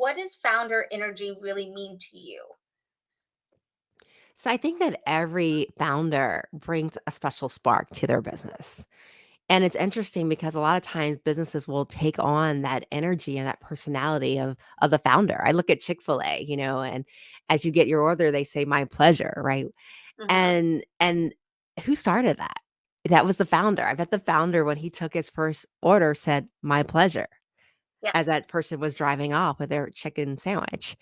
what does founder energy really mean to you? So I think that every founder brings a special spark to their business. And it's interesting because a lot of times businesses will take on that energy and that personality of the founder. I look at Chick-fil-A, and as you get your order, they say my pleasure, right? Hmm. And who started that? That was the founder. I bet the founder when he took his first order said my pleasure Yeah. as that person was driving off with their chicken sandwich.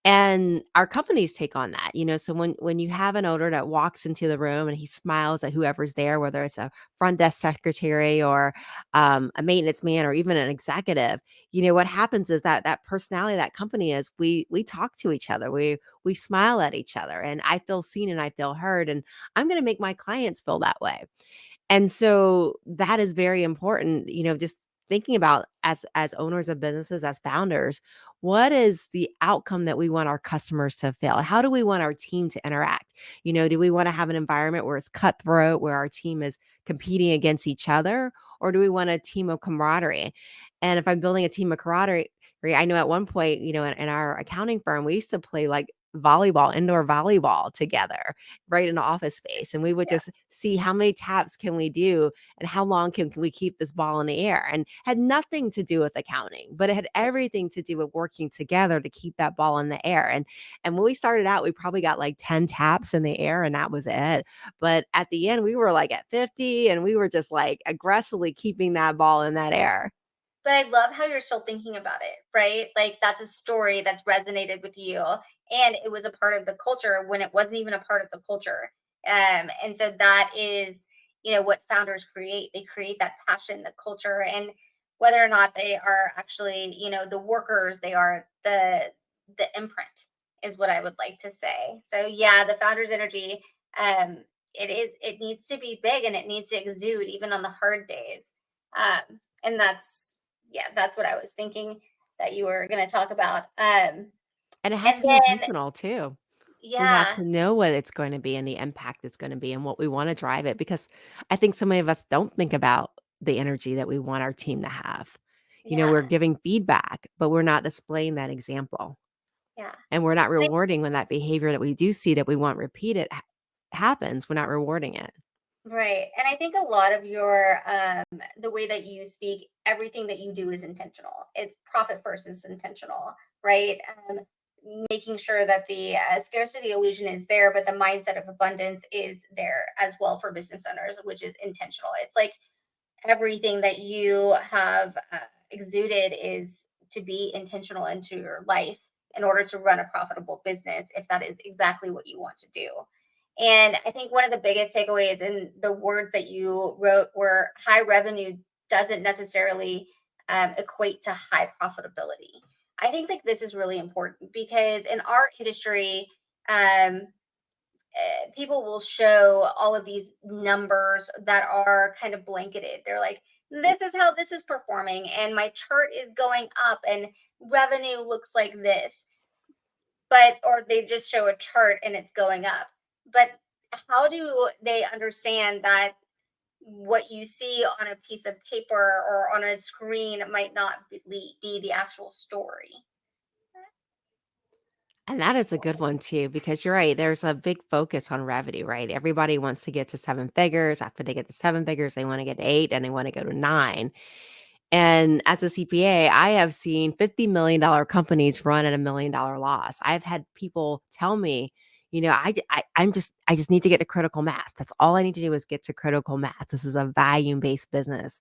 And our companies take on that, so when you have an owner that walks into the room and he smiles at whoever's there, whether it's a front desk secretary or a maintenance man or even an executive, what happens is that that personality of that company is we talk to each other, we smile at each other, and I feel seen and I feel heard, and I'm going to make my clients feel that way. And so that is very important, just thinking about as owners of businesses, as founders, what is the outcome that we want our customers to feel? How do we want our team to interact? Do we want to have an environment where it's cutthroat, where our team is competing against each other, or do we want a team of camaraderie? And if I'm building a team of camaraderie, I know at one point, in our accounting firm, we used to play like volleyball, indoor volleyball together right in the office space. And we would Yeah. just see how many taps can we do and how long can we keep this ball in the air, and had nothing to do with accounting, but it had everything to do with working together to keep that ball in the air. And when we started out, we probably got like 10 taps in the air and that was it. But at the end, we were like at 50 and we were just like aggressively keeping that ball in that air. But I love how you're still thinking about it, right? Like that's a story that's resonated with you. And it was a part of the culture when it wasn't even a part of the culture. And so that is, what founders create. They create that passion, the culture, and whether or not they are actually, the workers, they are the imprint is what I would like to say. So yeah, the founder's energy, it needs to be big and it needs to exude even on the hard days. And that's what I was thinking that you were going to talk about. And it has And to be then intentional too. We have yeah, to know what it's going to be and the impact it's going to be and what we want to drive it, because I think so many of us don't think about the energy that we want our team to have. We're yeah, giving feedback, but we're not displaying that example. yeah. And we're not Like, rewarding when that behavior that we do see that we want repeated happens. We're not rewarding it. right. And I think a lot of your the way that you speak, everything that you do is intentional. It's profit first is intentional, right? Making sure that the scarcity illusion is there, but the mindset of abundance is there as well for business owners, which is intentional. It's like everything that you have exuded is to be intentional into your life in order to run a profitable business if that is exactly what you want to do. And I think one of the biggest takeaways in the words that you wrote were high revenue doesn't necessarily equate to high profitability. I think like this is really important because in our industry, um, people will show all of these numbers that are kind of blanketed. They're like, this is how this is performing, and my chart is going up, and revenue looks like this. But, or they just show a chart and it's going up. But how do they understand that what you see on a piece of paper or on a screen might not be the actual story? And that is a good one too, because you're right. There's a big focus on revenue, right? Everybody wants to get to seven figures. After they get to seven figures, they want to get to eight and they want to go to nine. And as a CPA, I have seen $50 million companies run at $1 million loss. I've had people tell me, I just need to get to critical mass. That's all I need to do is get to critical mass. This is a volume based business.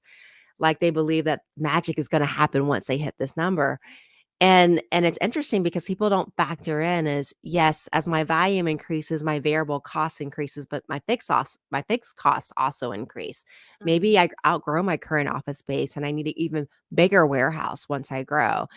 Like they believe that magic is going to happen once they hit this number. And it's interesting because people don't factor in is, yes, as my volume increases, my variable cost increases, but my fixed costs also increase. Mhm. Maybe I outgrow my current office space and I need an even bigger warehouse once I grow.